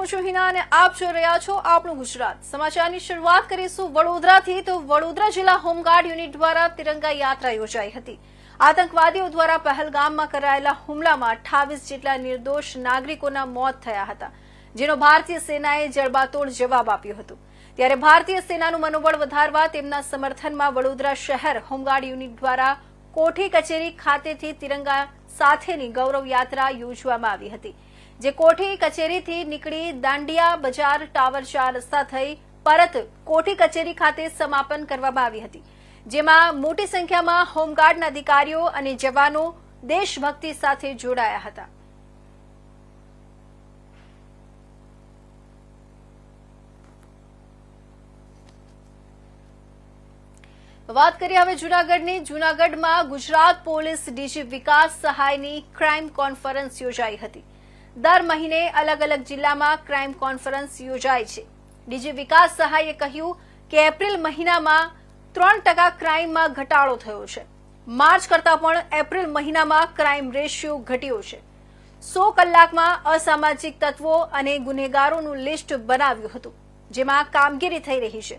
હું છું હિના અને આપ જોઈ રહ્યા છો આપણું ગુજરાત। સમાચારની શરૂઆત કરીશું વડોદરાથી। તો વડોદરા જિલ્લા હોમગાર્ડ યુનિટ દ્વારા તિરંગા યાત્રા યોજાઈ હતી। આતંકવાદીઓ દ્વારા પહેલગામમાં કરાયેલા હુમલામાં 28 જેટલા નિર્દોષ નાગરિકોના મોત થયા હતા, જેનો ભારતીય સેનાએ જડબાતોડ જવાબ આપ્યો હતો। ત્યારે ભારતીય સેનાનું મનોબળ વધારવા તેમના સમર્થનમાં વડોદરા શહેર હોમગાર્ડ યુનિટ દ્વારા કોઠી કચેરી ખાતેથી તિરંગા સાથેની ગૌરવ યાત્રા યોજવામાં આવી હતી, જે કોઠી કચેરીથી નીકળી દાંડિયા બજાર ટાવર 4 રસ્તા થઈ પરત કોઠી કચેરી ખાતે સમાપન કરવામાં આવી હતી, જેમાં મોટી સંખ્યામાં હોમગાર્ડના અધિકારીઓ અને જવાનો દેશભક્તિ સાથે જોડાયા હતા। વાત કરીએ હવે જૂનાગઢની। જૂનાગઢમાં ગુજરાત પોલીસ ડીજી વિકાસ સહાયની ક્રાઇમ કોન્ફરન્સ યોજાઈ હતી। દર મહિને અલગ અલગ જિલ્લામાં ક્રાઇમ કોન્ફરન્સ યોજાય છે। ડીજી વિકાસ સહાયે કહ્યું કે એપ્રિલ મહિનામાં 3% ક્રાઇમમાં ઘટાડો થયો છે। માર્ચ કરતાં પણ એપ્રિલ મહિનામાં ક્રાઇમ રેશિયો ઘટ્યો છે। 100 કલાકમાં અસામાજિક તત્વો અને ગુનેગારોનું લિસ્ટ બનાવ્યું હતું, જેમાં કામગીરી થઈ રહી છે।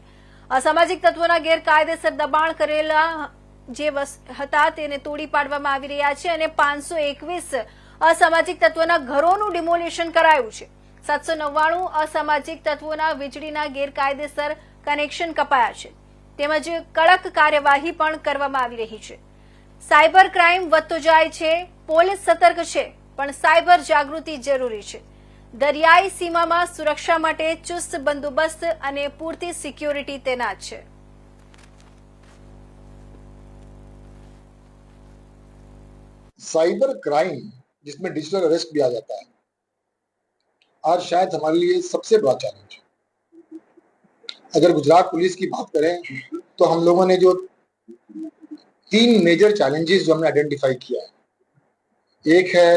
અસામાજિક તત્વોના ગેરકાયદેસર દબાણ કરેલા જે હતા તેને તોડી પાડવામાં આવી રહ્યા છે અને 521 અસામાજિક તત્વોના ઘરોનું ડિમોલિશન કરાયું છે। 799 અસામાજિક તત્વોના વીજળીના ગેરકાયદેસર કનેક્શન કપાયા છે, તેમજ કડક કાર્યવાહી પણ કરવામાં આવી રહી છે। સાયબર ક્રાઇમ વધતો જાય છે। પોલીસ સતર્ક છે, પણ સાયબર જાગૃતિ જરૂરી છે। દરિયાઈ સીમામાં સુરક્ષા માટે ચુસ્ત બંદોબસ્ત અને પૂરતી સિક્યોરિટી તૈનાત છે। साइबर क्राइम जिसमें डिजिटल अरेस्ट भी आ जाता है, आज शायद हमारे लिए सबसे बड़ा चैलेंज है। अगर गुजरात पुलिस की बात करें तो हम लोगों ने जो 3 मेजर चैलेंजेस जो हमने आइडेंटिफाई किया है, एक है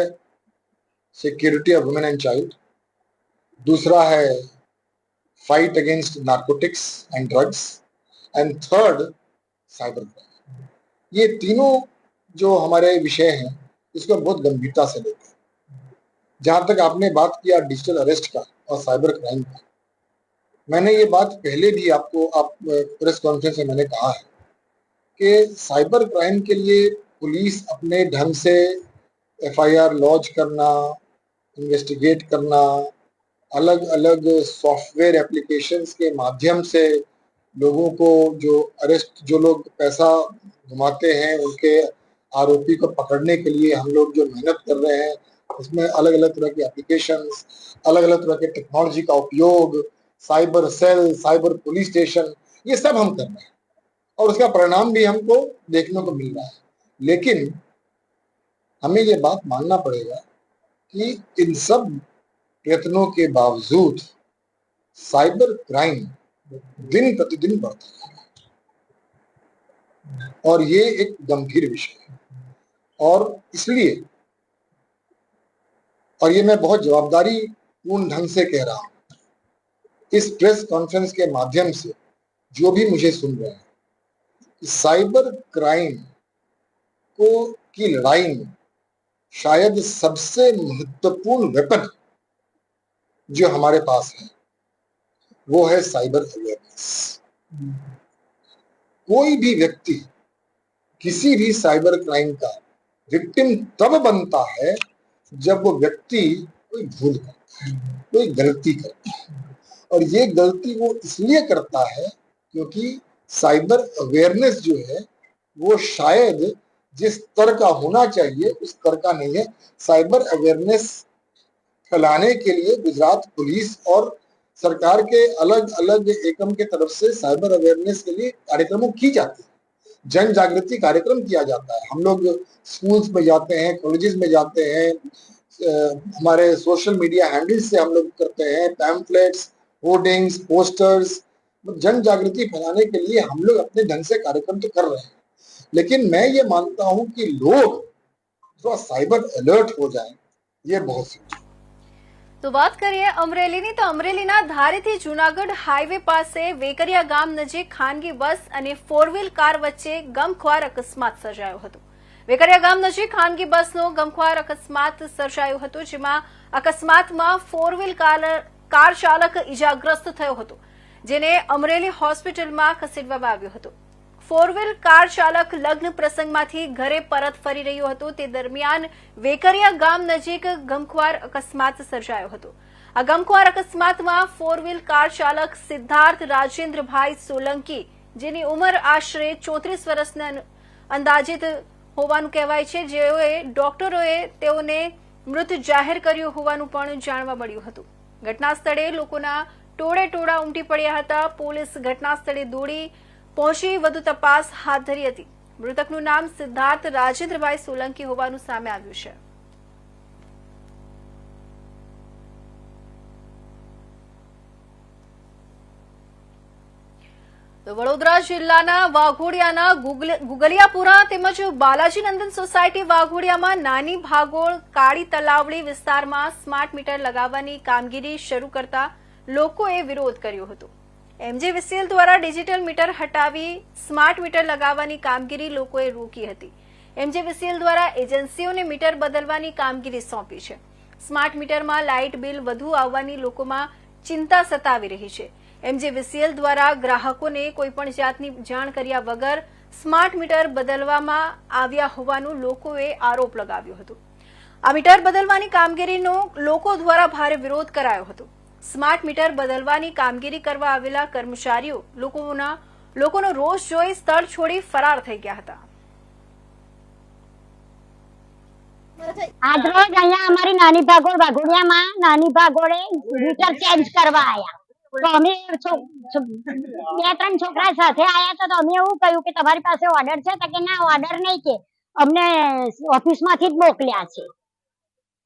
security of women and child, दूसरा है fight against narcotics and drugs, and third cyber crime. ये तीनों जो हमारे विषय हैं इसको बहुत गंभीरता से लेते हैं। जहां तक आपने बात किया डिजिटल अरेस्ट का और साइबर क्राइम का, मैंने ये बात पहले भी आपको प्रेस कॉन्फ्रेंस में मैंने कहा है कि साइबर क्राइम के लिए पुलिस अपने ढंग से FIR लॉन्च करना, इन्वेस्टिगेट करना, अलग अलग सॉफ्टवेयर एप्लीकेशंस के माध्यम से लोगों को जो लोग पैसा घुमाते हैं उनके आरोपी को पकड़ने के लिए हम लोग जो मेहनत कर रहे हैं, उसमें अलग अलग तरह की एप्लीकेशंस, अलग अलग तरह के टेक्नोलॉजी का उपयोग, cyber cell, cyber police station, ये सब हम कर रहे हैं और उसका परिणाम भी हमको देखने को मिल रहा है। लेकिन हमें ये बात मानना पड़ेगा कि इन सब प्रयत्नों के बावजूद साइबर क्राइम दिन प्रतिदिन बढ़ता है और ये एक गंभीर विषय है। और इसलिए, और ये मैं बहुत जवाबदारी पूर्ण ढंग से कह रहा हूं, इस प्रेस कॉन्फ्रेंस के माध्यम से जो भी मुझे सुन रहे हैं, साइबर क्राइम की लड़ाई में शायद सबसे महत्वपूर्ण वेपन जो हमारे पास है वो है साइबर अवेयरनेस। कोई भी व्यक्ति किसी भी साइबर क्राइम का विक्टिम तब बनता है जब वो व्यक्ति कोई भूल करता है, कोई गलती करता है, और ये गलती वो इसलिए करता है क्योंकि साइबर अवेयरनेस जो है वो शायद जिस स्तर का होना चाहिए उस स्तर का नहीं है। साइबर अवेयरनेस फैलाने के लिए गुजरात पुलिस और सरकार के अलग अलग एकम के तरफ से साइबर अवेयरनेस के लिए कार्यक्रमों की जाती है, जन जागृति कार्यक्रम किया जाता है। हम लोग स्कूल्स में जाते हैं, कॉलेजेस में जाते हैं, हमारे सोशल मीडिया हैंडल्स से हम लोग करते हैं, पैम्फलेट्स, होर्डिंग्स, पोस्टर्स, जन जागृति फैलाने के लिए हम लोग अपने ढंग से कार्यक्रम तो कर रहे हैं। लेकिन मैं ये मानता हूं कि लोग थोड़ा साइबर अलर्ट हो जाएं, ये बहुत जरूरी है। तो बात करिए अमरेलीनी। तो अमरेलीना धारीथी जूनागढ़ हाईवे पासे वेकरिया गाम नजीक खानगी बस અને 4 કાર વચ્ચે ગમખ્વાર અકસ્માત સર્જાયો હતો। વેકરિયા ગામ નજીક ખાનગી બસનો ગમખ્વાર અકસ્માત સર્જાયો હતો, જેમાં અકસ્માતમાં 4 કાર કાર ચાલક ઇજાગ્રસ્ત થયો હતો, જેને અમરેલી હોસ્પિટલમાં ખસેડવામાં આવ્યો હતો. 4 વ્હીલ કાર ચાલક લગ્ન પ્રસંગમાંથી ઘરે પરત ફરી રહ્યો હતો. તે દરમિયાન વેકરિયા ગામ નજીક ગમખ્વાર અકસ્માત સર્જાયો હતો. આ ગમખ્વાર અકસ્માતમાં 4 વ્હીલ કાર ચાલક સિદ્ધાર્થ રાજેન્દ્રભાઈ સોલંકી, જેની ઉંમર આશરે 34 વર્ષના અંદાજિત હોવાનું કહેવાય છે, જેઓએ ડોક્ટરોએ તેઓને મૃત જાહેર કર્યો હોવાનું પણ જાણવા મળ્યું હતું. ઘટના સ્થળે લોકોના ટોળે ઉમટી પડ્યા હતા. પોલીસ ઘટના સ્થળે દોડી પહોંચી વધુ તપાસ હાથ ધરી હતી. મૃતકનું નામ સિદ્ધાર્થ રાજેન્દ્રભાઈ સોલંકી હોવાનું સામે આવ્યું છે. તો વડોદરા જિલ્લાના વાઘોડિયાના ગુગલિયાપુરા તેમજ બાલાજી નંદન સોસાયટી વાઘોડિયામાં નાની ભાગોળ કાળી તલાવડી વિસ્તારમાં સ્માર્ટ મીટર લગાવવાની કામગીરી શરૂ કરતા લોકોએ વિરોધ કર્યો હતો. MJVCL દ્વારા ડિજિટલ મીટર હટાવી સ્માર્ટ મીટર લગાવવાની કામગીરી લોકોએ રોકી હતી. MJVCL દ્વારા એજન્સીઓને મીટર બદલવાની કામગીરી સોંપી છે. સ્માર્ટ મીટરમાં લાઇટ બિલ વધુ આવવાની લોકોમાં ચિંતા સતાવી રહી છે. MJVCL દ્વારા ગ્રાહકોને કોઈપણ જાતની જાણ કર્યા વગર સ્માર્ટ મીટર બદલવામાં આવ્યા હોવાનું લોકોએ આરોપ લગાવ્યો હતો. આ મીટર બદલવાની કામગીરીનો લોકો દ્વારા ભારે વિરોધ કરાયો હતો. સ્માર્ટ મીટર બદલવાની કામગીરી કરવા આવેલા કર્મચારીઓ લોકોનો રોષ જોઈ સ્થળ છોડી ફરાર થઈ ગયા હતા. આજરોજ અહીંયા અમારી નાની ભાગોળ વાઘોડિયામાં નાની ભાગોળે મીટર ચેન્જ કરવા આવ્યા. તો અમે 2-3 છોકરા સાથે આવ્યા હતા. તો અમે એવું કહ્યું કે તમારી પાસે ઓર્ડર છે? તો કે ના, ઓર્ડર નહીં, કે અમને ઓફિસમાંથી જ મોકલ્યા છે.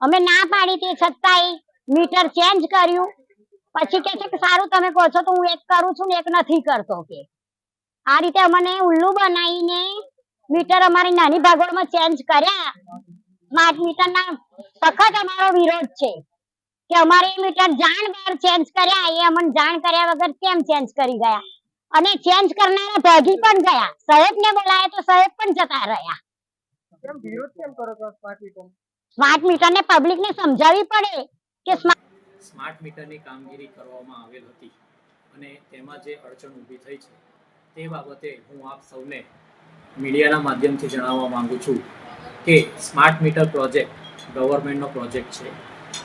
અમે ના પાડી તે છતાંય મીટર ચેન્જ કર્યું. પછી કે છે કે સારું, તમે કહો છો તો હું એક કરું છું ને એક નથી કરતો. કે આ રીતે અમને ઉલ્લુ બનાવીને મીટર અમારી નાની ભાગોળમાં ચેન્જ કર્યા. સ્માર્ટ મીટરના સખત અમારો વિરોધ છે કે અમારે મીટર જાણ બહાર ચેન્જ કર્યા, એ અમને જાણ કર્યા વગર કેમ ચેન્જ કરી ગયા? અને ચેન્જ કરનારા ભાગી પણ ગયા. સાહેબને બોલાયા તો સાહેબ પણ જતા રહ્યા. કેમ વિરોધ કેમ કરો છો સ્માર્ટ મીટરને પબ્લિકને સમજાવવી પડે કે સ્માર્ટ મીટરની કામગીરી કરવામાં આવેલ હતી અને તેમાં જે અડચણ ઊભી થઈ છે તે બાબતે હું આપ સૌને મીડિયાના માધ્યમથી જણાવવા માંગુ છું કે સ્માર્ટ મીટર પ્રોજેક્ટ ગવર્મેન્ટનો પ્રોજેક્ટ છે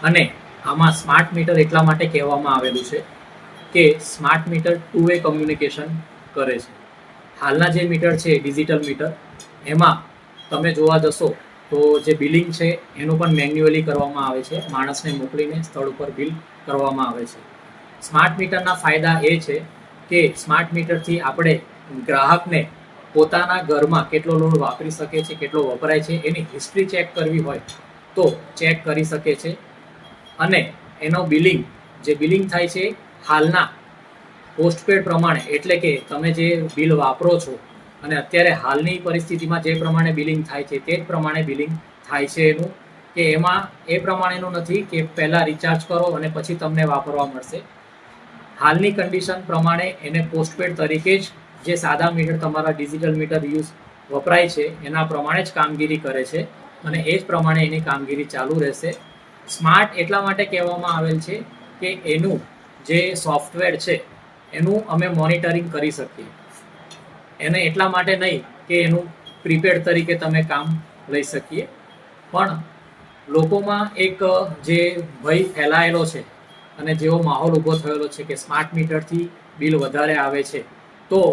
અને આમાં સ્માર્ટ મીટર એટલા માટે કહેવામાં આવેલું છે કે સ્માર્ટ મીટર 2-વે કમ્યુનિકેશન કરે છે. હાલના જે મીટર છે ડિજિટલ મીટર, એમાં તમે જોવા જશો તો જે બિલિંગ છે એનું પણ મેન્યુઅલી કરવામાં આવે છે. માણસને મોકલીને સ્થળ ઉપર બિલ કરવામાં આવે છે. સ્માર્ટ મીટરના ફાયદા એ છે કે સ્માર્ટ મીટરથી આપણે ગ્રાહકને પોતાના ઘરમાં કેટલો લોડ વાપરી શકે છે, કેટલો વપરાય છે, એની હિસ્ટ્રી ચેક કરવી હોય તો ચેક કરી શકે છે. અને એનો બિલિંગ થાય છે હાલના પોસ્ટપેડ પ્રમાણે, એટલે કે તમે જે બિલ વાપરો છો અને અત્યારે હાલની પરિસ્થિતિમાં જે પ્રમાણે બિલિંગ થાય છે તે જ પ્રમાણે બિલિંગ થાય છે એનું, કે એમાં એ પ્રમાણેનું નથી કે પહેલાં રિચાર્જ કરો અને પછી તમને વાપરવા મળશે. હાલની કન્ડિશન પ્રમાણે એને પોસ્ટપેડ તરીકે જ જે સાદા મીટર તમારા ડિજિટલ મીટર વપરાય છે એના પ્રમાણે જ કામગીરી કરે છે અને એ જ પ્રમાણે એની કામગીરી ચાલુ રહેશે. સ્માર્ટ એટલા માટે કહેવામાં આવેલ છે કે એનું જે સોફ્ટવેર છે એનું અમે મોનિટરિંગ કરી શકીએ. એને એટલા માટે નહીં કે એનું પ્રીપેડ તરીકે તમે કામ લઈ શકીએ, પણ લોકોમાં એક જે ભય ફેલાયેલો છે અને જેવો માહોલ ઊભો થયેલો છે કે સ્માર્ટ મીટરથી બિલ વધારે આવે છે, તો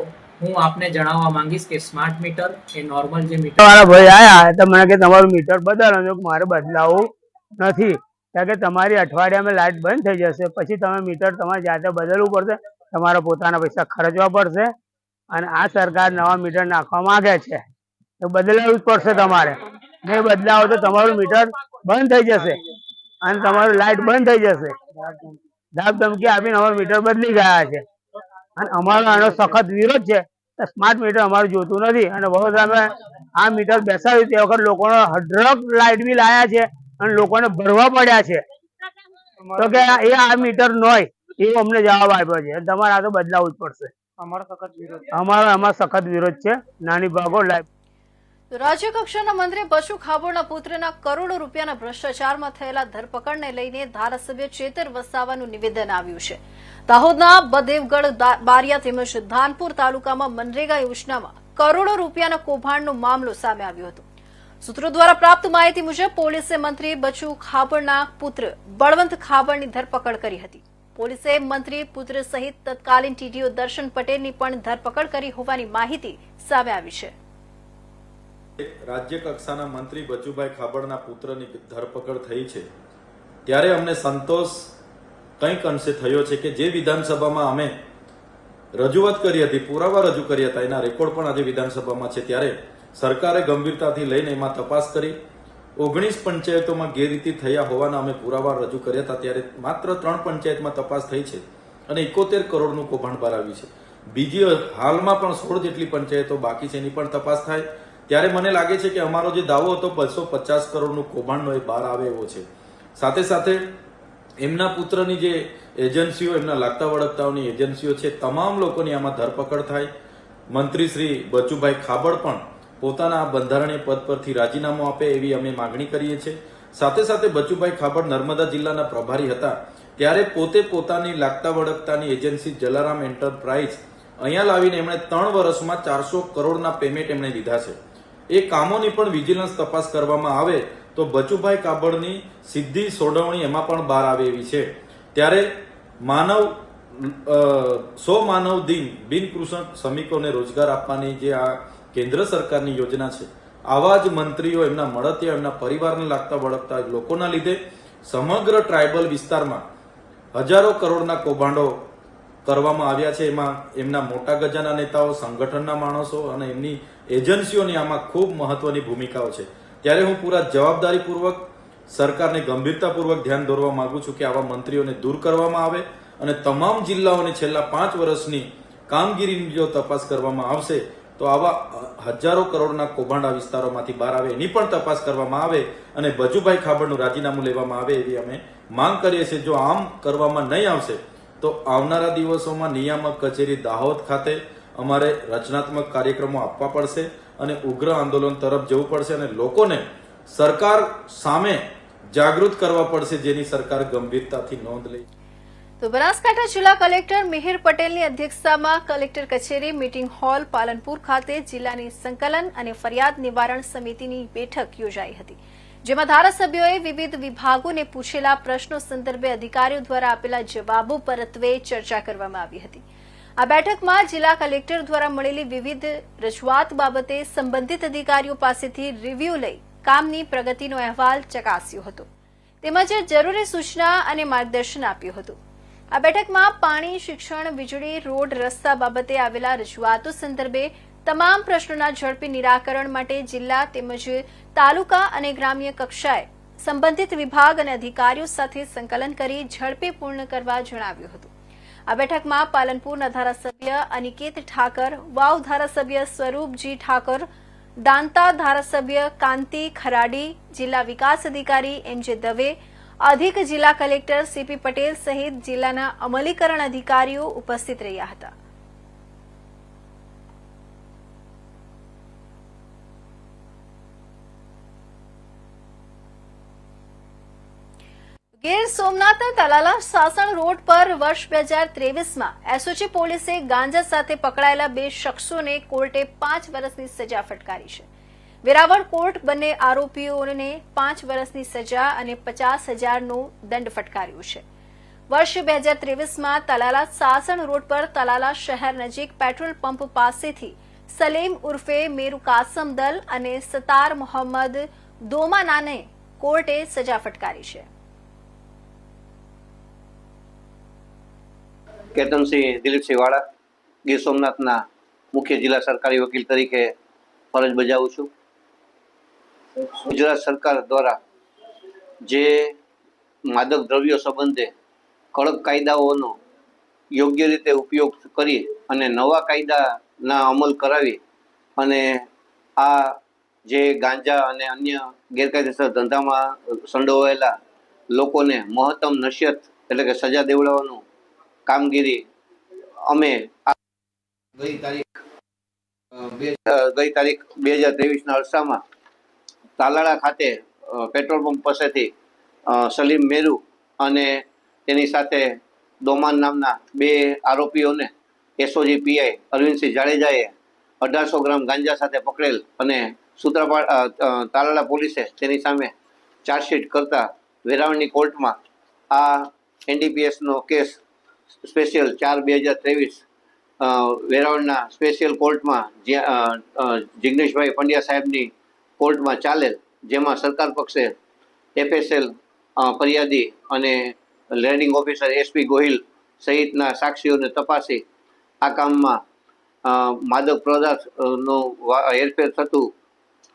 હું આપને જણાવવા માંગીશ કે સ્માર્ટ મીટર એ નોર્મલ જે મીટર મારા ભાઈ આયા તો મને કે તમારું મીટર બદલો. મારે બદલાવું નથી, કારણ કે તમારી અઠવાડિયામાં લાઇટ બંધ થઈ જશે, પછી તમે મીટર તમારે જાતે બદલવું પડશે, તમારા પોતાના પૈસા ખર્ચવા પડશે. અને આ સરકાર નવા મીટર નાખવા માંગે છે તો બદલાવવું જ પડશે. તમારે નહીં બદલાવો તો તમારું મીટર બંધ થઈ જશે અને તમારું લાઇટ બંધ થઈ જશે. ધાક ધમકી આપીને અમારું મીટર બદલી ગયા છે અને અમારો આનો સખત વિરોધ છે. સ્માર્ટ મીટર અમારું જોતું નથી. અને વડોદરામાં આ મીટર બેસાડ્યું તે વખત લોકોનો હડરક લાઇટ બિલ આવ્યા છે અને લોકોને ભરવા પડ્યા છે. તો કે એ આ મીટર નો હોય એવો અમને જવાબ આપ્યો છે. તમારે આ તો બદલાવવું જ પડશે. અમારો સખત વિરોધ છે. નાની ભાગો લાઈફ રાજ્ય કક્ષાના મંત્રી બચુ ખાબોળના પુત્રના કરોડો રૂપિયાના ભ્રષ્ટાચારમાં થયેલા ધરપકડને લઈને ધારાસભ્ય ચેતર વસાવાનું નિવેદન આવ્યું છે. દાહોદના બદેવગઢ, બારિયા તેમજ ધાનપુર તાલુકામાં મનરેગા યોજનામાં કરોડો રૂપિયાના કૌભાંડનો મામલો સામે આવ્યો હતો. સૂત્રો દ્વારા પ્રાપ્ત માહિતી મુજબ પોલીસે મંત્રી બચુ ખાબડના પુત્ર બળવંત ખાબડની ધરપકડ કરી હતી. પોલીસે મંત્રી પુત્ર સહિત તત્કાલીન ટીડીઓ દર્શન પટેલની પણ ધરપકડ કરી હોવાની માહિતી સામે આવી છે. રાજ્ય કક્ષાના મંત્રી બચુભાઈ ખાબડના પુત્રની ધરપકડ થઈ છે ત્યારે અમને સંતોષ કંઈક અંશે થયો છે કે જે વિધાનસભામાં અમે રજૂઆત કરી હતી, પુરાવા રજૂ કર્યા હતા, એના રેકોર્ડ પણ આજે વિધાનસભામાં છે. ત્યારે સરકારે ગંભીરતાથી લઈને એમાં તપાસ કરી 19 પંચાયતોમાં ગેરરીતિ થયા હોવાના અમે પુરાવા રજૂ કર્યા હતા. ત્યારે માત્ર 3 પંચાયતમાં તપાસ થઈ છે અને 71 કરોડનું કૌભાંડ બહાર આવ્યું છે. બીજી હાલમાં પણ 16 જેટલી પંચાયતો બાકી છે, એની પણ તપાસ થાય. ત્યારે મને લાગે છે કે અમારો જે દાવો હતો 250 કરોડનું કૌભાંડનો એ બહાર આવે એવો છે. સાથે સાથે એમના પુત્રની જે એજન્સીઓ, એમના લાગતા વળગતાઓની એજન્સીઓ છે, તમામ લોકોની આમાં ધરપકડ થાય. મંત્રી શ્રી બચુભાઈ ખાબડ પણ પોતાના બંધારણીય પદ પરથી રાજીનામું આપે એવી અમે માગણી કરીએ છીએ. સાથે સાથે બચુભાઈ ખાબડ નર્મદા જિલ્લાના પ્રભારી હતા ત્યારે પોતે પોતાની લાગતા વળગતાની એજન્સી જલારામ એન્ટરપ્રાઇઝ અહીંયા લાવીને એમણે 3 વર્ષમાં 400 કરોડના પેમેન્ટ એમણે લીધા છે. એ કામોની પણ વિજિલન્સ તપાસ કરવામાં આવે તો બચુભાઈ કાબડની સીધી સોડવણી એમાં પણ બહાર આવે એવી છે. ત્યારે 100 માનવ દિન બિનકૃષક શ્રમિકોને રોજગાર આપવાની જે આ કેન્દ્ર સરકારની યોજના છે, આવા જ મંત્રીઓ, એમના મળતિયા, એમના પરિવારને લાગતા વળગતા લોકોના લીધે સમગ્ર ટ્રાઇબલ વિસ્તારમાં હજારો કરોડના કૌભાંડો કરવામાં આવ્યા છે. એમાં એમના મોટા ગજાના નેતાઓ, સંગઠનના માણસો અને એમની એજન્સીઓની આમાં ખૂબ મહત્વની ભૂમિકાઓ છે. ત્યારે હું પૂરા જવાબદારીપૂર્વક સરકારને ગંભીરતાપૂર્વક ધ્યાન દોરવા માંગુ છું કે આવા મંત્રીઓને દૂર કરવામાં આવે અને તમામ જિલ્લાઓની છેલ્લા 5 વર્ષની કામગીરીની જો તપાસ કરવામાં આવશે તો આવા હજારો કરોડના કૌભાંડ આ વિસ્તારોમાંથી બહાર આવે એની પણ તપાસ કરવામાં આવે અને બચુભાઈ ખાબડનું રાજીનામું લેવામાં આવે એવી અમે માંગ કરીએ છીએ. જો આમ કરવામાં નહીં આવશે તો આવનારા દિવસોમાં નિયામક કચેરી દાહોદ ખાતે અમારે રચનાત્મક કાર્યક્રમો આપવા પડશે અને ઉગ્ર આંદોલન તરફ જવું પડશે અને લોકોને સરકાર સામે જાગૃત કરવા પડશે, જેની સરકાર ગંભીરતાથી નોંધ લે. તો બનાસકાંઠા જિલ્લા કલેક્ટર મિહિર પટેલની અધ્યક્ષતામાં કલેક્ટર કચેરી મીટિંગ હોલ પાલનપુર ખાતે જિલ્લાની સંકલન અને ફરિયાદ નિવારણ સમિતિની બેઠક યોજાઈ હતી, જેમાં ધારાસભ્યોએ વિવિધ વિભાગોને પૂછેલા પ્રશ્નો સંદર્ભે અધિકારીઓ દ્વારા આપેલા જવાબો પરત્વે ચર્ચા કરવામાં આવી હતી. આ બેઠકમાં જિલ્લા કલેક્ટર દ્વારા મળેલી વિવિધ રજૂઆત બાબતે સંબંધિત અધિકારીઓ પાસેથી રિવ્યુ લઈ કામની પ્રગતિનો અહેવાલ ચકાસ્યો હતો તેમજ જરૂરી સૂચના અને માર્ગદર્શન આપ્યું હતું. આ બેઠકમાં પાણી, શિક્ષણ, વીજળી, રોડ, રસ્તા બાબતે આવેલા રજૂઆતો સંદર્ભે તમામ પ્રશ્નોના ઝડપી નિરાકરણ માટે જિલ્લા તેમજ તાલુકા અને ગ્રામ્ય કક્ષાએ સંબંધિત વિભાગ અને અધિકારીઓ સાથે સંકલન કરી ઝડપી પૂર્ણ કરવા જણાવ્યું હતું. આ બેઠકમાં પાલનપુરના ધારાસભ્ય અનિકેત ઠાકર, વાવ ધારાસભ્ય સ્વરૂપજી ઠાકર, દાંતા ધારાસભ્ય કાંતિ ખરાડી, જિલ્લા વિકાસ અધિકારી MJ દવે, અધિક જિલ્લા કલેક્ટર CP પટેલ સહિત જિલ્લાના અમલીકરણ અધિકારીઓ ઉપસ્થિત રહ્યા હતા. ગીર સોમનાથના તલાલા સાસણ રોડ પર વર્ષ 2023માં SOG પોલીસે ગાંજા સાથે પકડાયેલા 2 શખ્સોને કોર્ટે 5 વર્ષની સજા ફટકારી છે. વેરાવળ કોર્ટ બંને આરોપીઓને 5 વર્ષની સજા અને 50,000નો દંડ ફટકાર્યો છે. વર્ષ 2023માં તલાલા સાસણ રોડ પર તલાલા શહેર નજીક પેટ્રોલ પંપ પાસેથી સલીમ ઉર્ફે મેરુ કાસમ દલ અને સતાર મોહમ્મદ દોમાનાને કોર્ટે સજા ફટકારી છે. કેતનસિંહ દિલીપસિંહ વાળા, ગીર સોમનાથના મુખ્ય જિલ્લા સરકારી વકીલ તરીકે ફરજ બજાવું છું. ગુજરાત સરકાર દ્વારા જે માદક દ્રવ્યો સંબંધે કડક કાયદાઓનો યોગ્ય રીતે ઉપયોગ કરી અને નવા કાયદાના અમલ કરાવી અને આ જે ગાંજા અને અન્ય ગેરકાયદેસર ધંધામાં સંડોવાયેલા લોકોને મહત્તમ નશ્યત એટલે કે સજા દેવડાવવાનું કામગીરી અમે ગઈ તારીખ ગઈ તારીખ 2023ના અરસામાં તાલાળા ખાતે પેટ્રોલ પંપ પાસેથી સલીમ મેરુ અને તેની સાથે દોમાન નામના 2 આરોપીઓને એસઓજી પીઆઈ અરવિંદસિંહ જાડેજાએ 1800 ગ્રામ ગાંજા સાથે પકડેલ અને સૂત્રાપાડ તાલાળા પોલીસે તેની સામે ચાર્જશીટ કરતા વેરાવળની કોર્ટમાં આ એનડીપીએસનો કેસ સ્પેશિયલ 4/2023 વેરાવળના સ્પેશિયલ કોર્ટમાં જિગ્નેશભાઈ પંડ્યા સાહેબની કોર્ટમાં ચાલેલ, જેમાં સરકાર પક્ષે એફએસએલ ફરિયાદી અને લેન્ડિંગ ઓફિસર એસપી ગોહિલ સહિતના સાક્ષીઓને તપાસી આ કામમાં માદક પદાર્થનો હેરફેર થતું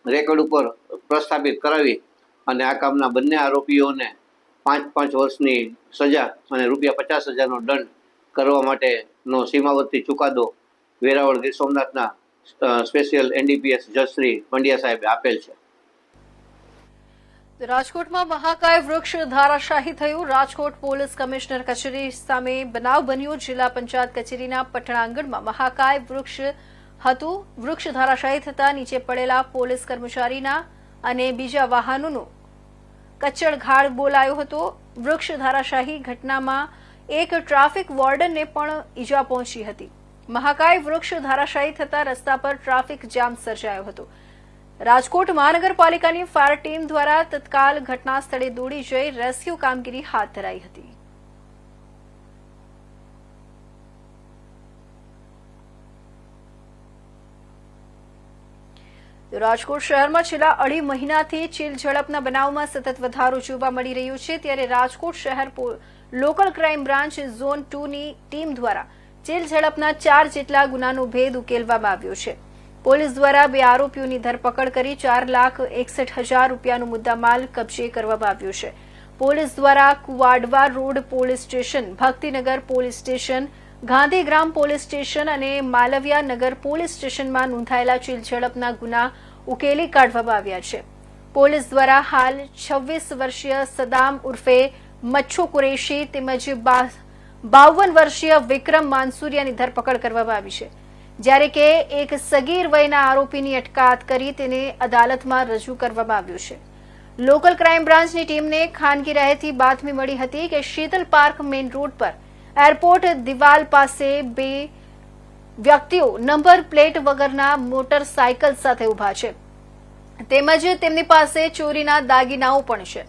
રેકોર્ડ ઉપર પ્રસ્થાપિત કરાવી અને આ કામના બંને આરોપીઓને 5 વર્ષની સજા અને ₹50,000નો દંડ કરવા માટેનો સીમાવર્તી ચુકાદો વેરાવળ ગીર સોમનાથના સ્પેશિયલ એનડીપીએસ જજ શ્રી પંડ્યા સાહેબે આપેલ છે. રાજકોટમાં મહાકાય વૃક્ષ ધારાશાહી થયું. રાજકોટ પોલીસ કમિશનર કચેરી સામે બનાવ બન્યો. જિલ્લા પંચાયત કચેરીના પટણાંગણમાં મહાકાય વૃક્ષ હતું. વૃક્ષ ધારાશાહી થતા નીચે પડેલા પોલીસ કર્મચારીના અને બીજા વાહનોનો કચ્છળઘાટ બોલાયો હતો. વૃક્ષ ધારાશાહી ઘટનામાં એક ટ્રાફિક વોર્ડનને પણ ઈજા પહોંચી હતી. મહાકાય વૃક્ષ ધારાશાયી થતા રસ્તા પર ટ્રાફિક જામ સર્જાયો હતો. રાજકોટ મહાનગરપાલિકાની ફાયર ટીમ દ્વારા તત્કાલ ઘટના સ્થળે દોડી જઈ રેસ્ક્યુ કામગીરી હાથ ધરાઈ હતી. રાજકોટ શહેરમાં છેલ્લા 2.5 મહિનાથી ચીલ ઝડપના બનાવમાં સતત વધારો જોવા મળી રહ્યો છે. ત્યારે રાજકોટ શહેર લોકલ ક્રાઇમ બ્રાન્ચ ઝોન 2ની ટીમ દ્વારા ચીલ ઝડપના 4 જેટલા ગુનાનો ભેદ ઉકેલવામાં આવ્યો છે. પોલીસ દ્વારા 2 આરોપીઓની ધરપકડ કરી ₹4,61,000નો મુદ્દામાલ કબજે કરવામાં આવ્યો છે. પોલીસ દ્વારા Kuvadva road police station, Bhaktinagar police station, Gandhigram police station અને માલવિયા નગર પોલીસ સ્ટેશનમાં નોંધાયેલા ચીલ ઝડપના ગુના ઉકેલી કાઢવામાં આવ્યા છે. પોલીસ દ્વારા હાલ 26 વર્ષીય સદામ ઉર્ફે મચ્છો કુરેશી તેમજ 52 વર્ષીય વિક્રમ માનસુરિયાની ધરપકડ કરવામાં આવી છે. જ્યારે કે એક સગીર વયના આરોપીની અટકાયત કરી તેને અદાલતમાં રજૂ કરવામાં આવ્યો છે. લોકલ ક્રાઇમ બ્રાન્ચની ટીમને ખાનગી રહેતી બાતમી મળી હતી કે શીતલ પાર્ક મેઇન રોડ પર એરપોર્ટ દિવાલ પાસે 2 વ્યક્તિઓ નંબર પ્લેટ વગરના મોટરસાયકલ સાથે ઊભા છે તેમજ તેમની પાસે ચોરીના દાગીનાઓ પણ છે,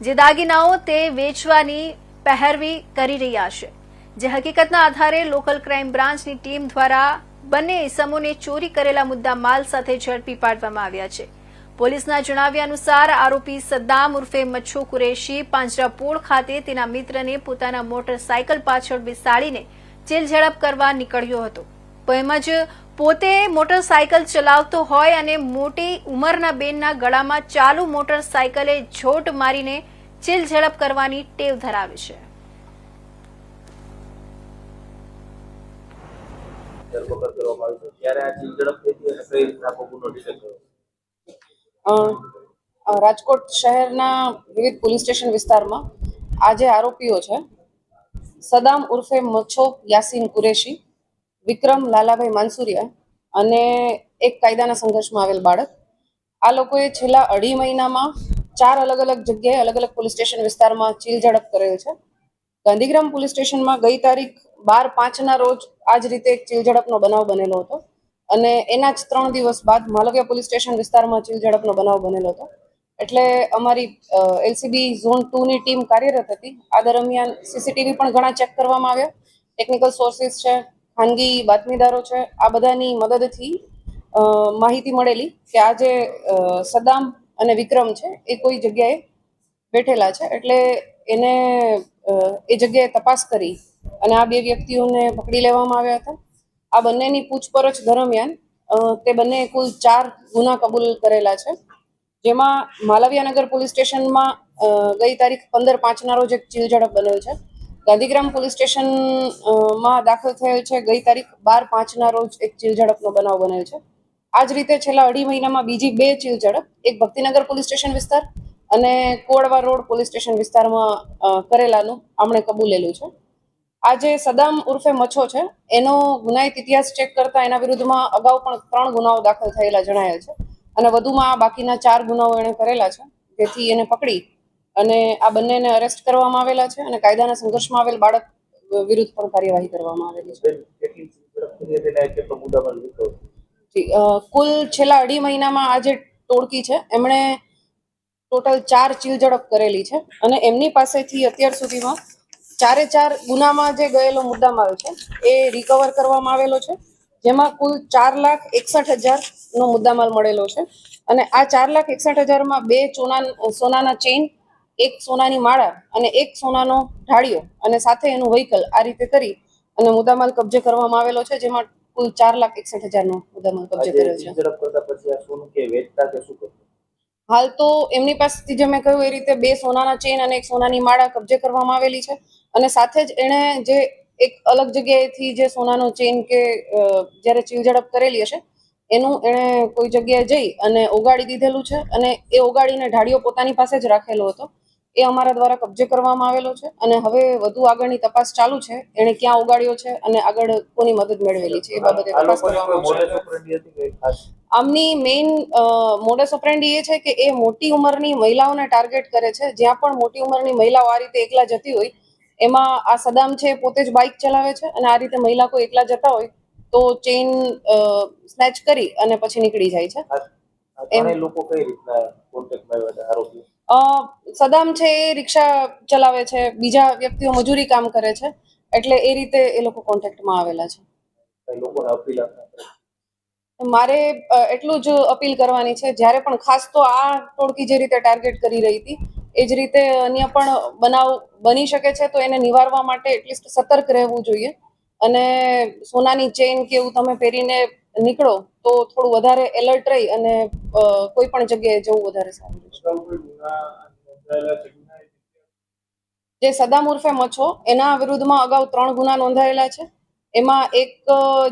જે દાગીનાઓ તે વેચવાની પહેરવી કરી રહ્યા છે. જે હકીકતના આધારે લોકલ ક્રાઇમ બ્રાન્ચની ટીમ દ્વારા બંને ઇસમોને ચોરી કરેલા મુદ્દા માલ સાથે ઝડપી પાડવામાં આવ્યા છે. પોલીસના જણાવ્યા અનુસાર આરોપી સદ્દામ ઉર્ફે મચ્છો કુરેશી પાંજરાપોળ ખાતે તેના મિત્રને પોતાના મોટરસાયકલ પાછળ બેસાડીને ચીલ ઝડપ કરવા નીકળ્યો હતો. તેમજ પોતે મોટરસાયકલ ચલાવતો હોય અને મોટી ઉંમરના બેનના ગળામાં ચાલુ મોટરસાયકલે ઝોટ મારીને ચીલ ઝડપ કરવાની ટેવ ધરાવે છે. રાજકોટ શહેરના વિવિધ પોલીસ સ્ટેશન વિસ્તારમાં આ જે આરોપીઓ છે, સદામ ઉર્ફે મચ્છો યાસીન કુરેશી, વિક્રમ લાલાભાઈ માનસુરિયા અને એક કાયદાના સંઘર્ષમાં આવેલ બાળક, આ લોકોએ છેલ્લા 2.5 મહિનામાં 4 અલગ અલગ જગ્યાએ અલગ અલગ પોલીસ સ્ટેશન વિસ્તારમાં ચીલ ઝડપ કરેલ છે. ગાંધીગ્રામ પોલીસ સ્ટેશનમાં ગઈ તારીખ 12/5ના રોજ આ જ રીતે એક ચીલ ઝડપનો બનાવ બનેલો હતો અને એના જ 3 દિવસ બાદ માલવિયા પોલીસ સ્ટેશન વિસ્તારમાં ચીલ ઝડપનો બનાવ બનેલો હતો. એટલે અમારી એલસીબી ઝોન 2ની ટીમ કાર્યરત હતી. આ દરમિયાન સીસીટીવી પણ ઘણા ચેક કરવામાં આવ્યા. ટેકનિકલ સોર્સિસ છે, ખાનગી બાતમીદારો છે, આ બધાની મદદથી માહિતી મળેલી કે આ જે સદામ અને વિક્રમ છે એ કોઈ જગ્યાએ બેઠેલા છે. એટલે એને એ જગ્યાએ તપાસ કરી અને આ 2 વ્યક્તિઓને પકડી લેવામાં આવ્યા હતા. આ બંનેની પૂછપરછ દરમિયાન તે બંને કુલ 4 ગુના કબૂલ કરેલા છે, જેમાં માલવિયાનગર પોલીસ સ્ટેશનમાં ગઈ તારીખ 15/5ના રોજ એક ચીલ ઝડપ બનેલ છે. ગાંધીગ્રામ પોલીસ સ્ટેશનમાં દાખલ થયેલ છે ગઈ તારીખ 12/5ના રોજ એક ચીલ ઝડપનો બનાવ બનેલ છે. આ જ રીતે છેલ્લા 2.5 મહિનામાં બીજી 2 ચીલ ઝડપ, એક ભક્તિનગર પોલીસ સ્ટેશન વિસ્તાર અને કોડવા રોડ પોલીસ સ્ટેશન વિસ્તારમાં કરેલાનું આમણે કબૂલેલું છે. આ જે સદામ ઉર્ફે મચ્છો છે એનો ગુનાહિત ઇતિહાસ ચેક કરતા એના વિરુદ્ધમાં અગાઉ પણ 3 ગુનાઓ દાખલ થયેલા જણાયેલ છે અને વધુમાં આ બાકીના 4 ગુનાઓ એણે કરેલા છે, જેથી એને પકડી અને આ બંનેને અરેસ્ટ કરવામાં આવેલા છે અને કાયદાના સંઘર્ષમાં આવેલ બાળક વિરુદ્ધ પણ કાર્યવાહી કરવામાં આવેલી છે. કુલ છેલ્લા 2.5 મહિનામાં આ જે ટોળકી છે એમણે ટોટલ 4 ચીલ ઝડપ કરેલી છે અને એમની પાસેથી અત્યાર સુધીમાં 4 ગુનામાં જે ગયેલો મુદ્દામાલ છે એ રિકવર કરવામાં આવેલો છે, જેમાં કુલ 4,61,000 નો મુદ્દામાલ મળેલો છે અને આ 4,61,000 માં 2 સોનાના ચેઇન, 1 સોનાની માળા અને 1 સોનાનો ઢાળિયો અને સાથે એનું વ્હીકલ આ રીતે કરી અને મુદ્દામાલ કબજે કરવામાં આવેલો છે, જેમાં કુલ 4,61,000 નો મુદ્દામાલ કબજે કરેલો છે. હાલ તો એમની પાસેથી જે મેં કહ્યું એ રીતે 2 સોનાના ચેઇન અને 1 સોનાની માળા કબજે કરવામાં આવેલી છે અને સાથે જ એણે જે એક અલગ જગ્યાએથી જે સોનાનો ચેઇન કે જ્યારે ચીલ ઝડપ કરેલી હશે એનું એણે કોઈ જગ્યાએ જઈ અને ઓગાળી દીધેલું છે અને એ ઓગાળીને ઢાળિયો પોતાની પાસે જ રાખેલો હતો, એ અમારા દ્વારા કબજે કરવામાં આવેલો છે અને હવે વધુ આગળની તપાસ ચાલુ છે, એણે ક્યાં ઓગાળ્યો છે અને આગળ કોની મદદ મેળવેલી છે એ બાબતે તપાસ કરવામાં આવશે. આમની મેઇન મોડસ ઓપરેન્ડી એ છે કે એ મોટી ઉંમરની મહિલાઓને ટાર્ગેટ કરે છે. જ્યાં પણ મોટી ઉંમરની મહિલાઓ આ રીતે એકલા જતી હોય એમાં આ સદામ છે પોતે જ બાઇક ચલાવે છે અને આ રીતે મહિલા કોઈ એકલા જતા હોય તો ચેઇન સ્નેચ કરી અને પછી નીકળી જાય છે. સદામ છે એ રિક્ષા ચલાવે છે, બીજા વ્યક્તિઓ મજૂરી કામ કરે છે, એટલે એ રીતે એ લોકો કોન્ટેક્ટમાં આવેલા છે. મારે એટલું જ અપીલ કરવાની છે, જ્યારે પણ ખાસ તો આ ટોળકી જે રીતે ટાર્ગેટ કરી રહી હતી એ જ રીતે અન્ય પણ બનાવ બની શકે છે, તો એને નિવારવા માટે એટલીસ્ટ સતર્ક રહેવું જોઈએ અને સોનાની ચેઇન કે એવું તમે પહેરીને નીકળો તો થોડું વધારે એલર્ટ રહી અને કોઈ પણ જગ્યાએ જવું વધારે સારું રહેશે. જે સદામ ઉર્ફે મચ્છો એના વિરુદ્ધમાં અગાઉ 3 ગુના નોંધાયેલા છે, એમાં એક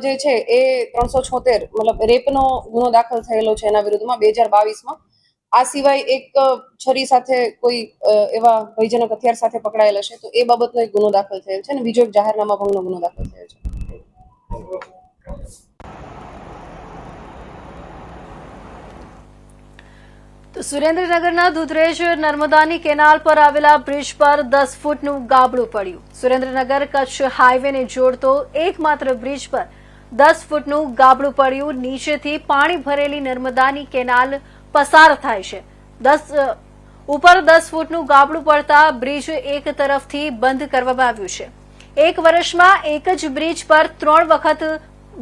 જે છે એ 376 મતલબ રેપનો ગુનો દાખલ થયેલો છે એના વિરુદ્ધમાં 2022માં. આ સિવાય એક છરી સાથે કોઈ એવા ભયજનક હથિયાર સાથે પકડાયેલ હશે તો એ બાબતનો એક ગુનો દાખલ થયેલ છે અને બીજો એક જાહેરનામા ભંગનો ગુનો દાખલ થયેલ છે. તો સુરેન્દ્રનગરના દુધરેજ નર્મદાની કેનાલ પર આવેલા બ્રિજ પર 10 ફૂટનું ગાબડું પડ્યું. સુરેન્દ્રનગર કચ્છ હાઈવેને જોડતો એકમાત્ર બ્રિજ પર 10 ફૂટનું ગાબડું પડ્યું. નીચેથી પાણી ભરેલી નર્મદાની કેનાલ પસાર થાય છે. ઉપર 10 ફૂટનું ગાબડું પડતા બ્રિજ એક તરફથી બંધ કરવામાં આવ્યું છે. 1 વર્ષમાં એક જ બ્રિજ પર 3 વખત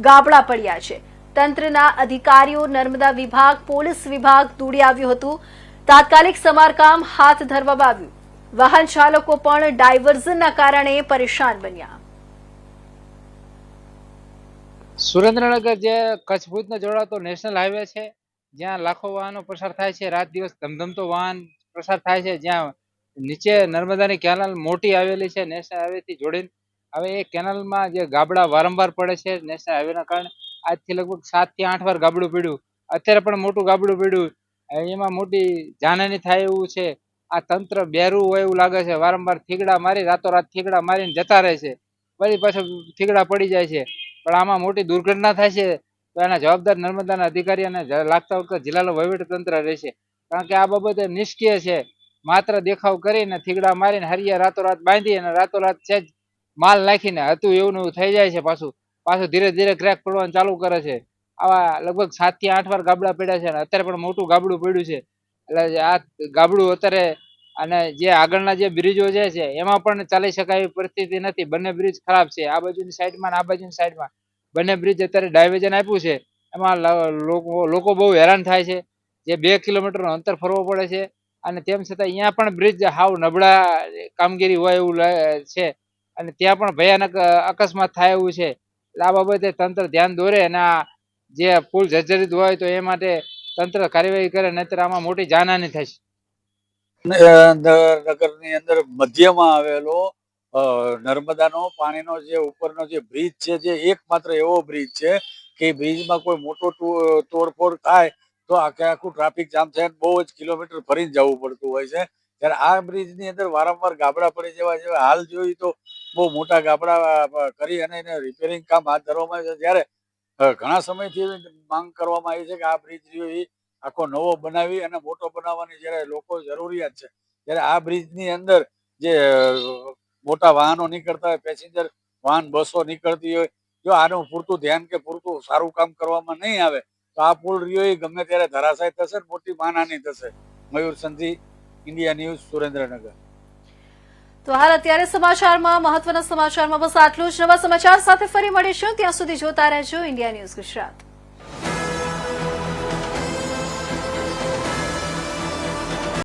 ગાબડા પડ્યા છે. તંત્રના અધિકારીઓ, નર્મદા વિભાગ, પોલીસ વિભાગ દોડી આવ્યું હતું. તાત્કાલિક સમારકામ હાથ ધરવામાં આવ્યું. વાહન ચાલકો પણ ડાયવર્ઝનના કારણે પરેશાન બન્યા. સુરેન્દ્રનગર જે કચ્છ ભુજને જોડાતો નેશનલ હાઈવે છે, જ્યાં લાખો વાહનો પસાર થાય છે, રાત દિવસ ધમધમતો વાહન પસાર થાય છે, જ્યાં નીચે નર્મદાની કેનાલ મોટી આવેલી છે નેશનલ હાઈવેથી જોડીને. હવે એ કેનાલમાં જે ગાબડા વારંવાર પડે છે નેશનલ હાઈવેના કારણે. આજથી લગભગ 7 થી 8 વાર ગાબડું પડ્યું, અત્યારે પણ મોટું ગાબડું પડ્યું, એમાં મોટી જાનહાની થાય એવું છે. આ તંત્ર બેરું હોય એવું લાગે છે, વારંવાર થીગડા મારી રાતોરાત થીગડા મારીને જતા રહે છે, ફરી પાછું થીગડા પડી જાય છે, પણ આમાં મોટી દુર્ઘટના થાય છે તો એના જવાબદાર નર્મદાના અધિકારી અને લાગતા વખતે જિલ્લાનું વહીવટીતંત્ર રહેશે, કારણ કે આ બાબતે નિષ્ક્રિય છે. માત્ર દેખાવ કરીને થીગડા મારીને હરિયા રાતોરાત બાંધી અને રાતોરાત છે જ માલ નાખીને હતું એવું થઈ જાય છે. પાછું ધીરે ધીરે ક્રેક પડવાનું ચાલુ કરે છે. આવા લગભગ 7 થી 8 વાર ગાબડા પડ્યા છે અને અત્યારે પણ મોટું ગાબડું પડ્યું છે. એટલે આ ગાબડું અત્યારે અને જે આગળના જે બ્રિજો જે છે એમાં પણ ચાલી શકાય એવી પરિસ્થિતિ નથી. બંને બ્રિજ ખરાબ છે, આ બાજુની સાઈડમાં અને આ બાજુની સાઈડમાં બંને બ્રિજ અત્યારે ડાયવર્ઝન આપ્યું છે. એમાં લોકો બહુ હેરાન થાય છે, જે 2 કિલોમીટરનું અંતર ફરવો પડે છે અને તેમ છતાં અહીંયા પણ બ્રિજ હાવ નબળા કામગીરી હોય એવું છે અને ત્યાં પણ ભયાનક અકસ્માત થાય એવું છે. એટલે આ બાબતે તંત્ર ધ્યાન દોરે અને આ જે પુલ જર્જરિત હોય તો એ માટે તંત્ર કાર્યવાહી કરે, નહીતર આમાં મોટી જાનહાની થશે. નગરની અંદર મધ્યમાં આવેલો નર્મદાનો પાણીનો જે ઉપરનો જે બ્રિજ છે, જે એકમાત્ર એવો બ્રિજ છે કે બ્રિજમાં કોઈ મોટો તોડફોડ થાય તો આખે આખું ટ્રાફિક જામ થાય, બહુ જ કિલોમીટર ફરીને જવું પડતું હોય છે. ત્યારે આ બ્રિજની અંદર વારંવાર ગાબડા પડી જેવા હાલ જોઈ તો બહુ મોટા ગાબડા કરી અને એને રિપેરિંગ કામ હાથ ધરવામાં આવે છે. જ્યારે ઘણા સમયથી એવી માંગ કરવામાં આવી છે કે આ બ્રિજ રહ્યો એ આખો નવો બનાવી અને મોટો બનાવવાની જ્યારે લોકો જરૂરિયાત છે, ત્યારે આ બ્રિજની અંદર જે મોટા વાહનો નીકળતા હોય, પેસેન્જર વાહન બસો નીકળતી હોય, જો આનું પૂરતું ધ્યાન કે પૂરતું સારું કામ કરવામાં નહીં આવે તો આ પુલ રહ્યો એ ગમે ત્યારે ધરાશાય થશે, મોટી માનહાનિ થશે. મયુર સંધી, ઇન્ડિયા ન્યૂઝ, સુરેન્દ્રનગર. તો હાલ અત્યારે સમાચારમાં મહત્વના સમાચારમાં બસ આટલું જ. નવા સમાચાર સાથે ફરી મળીશું. ત્યાં સુધી જોતા રહેજો ઇન્ડિયા ન્યૂઝ ગુજરાત.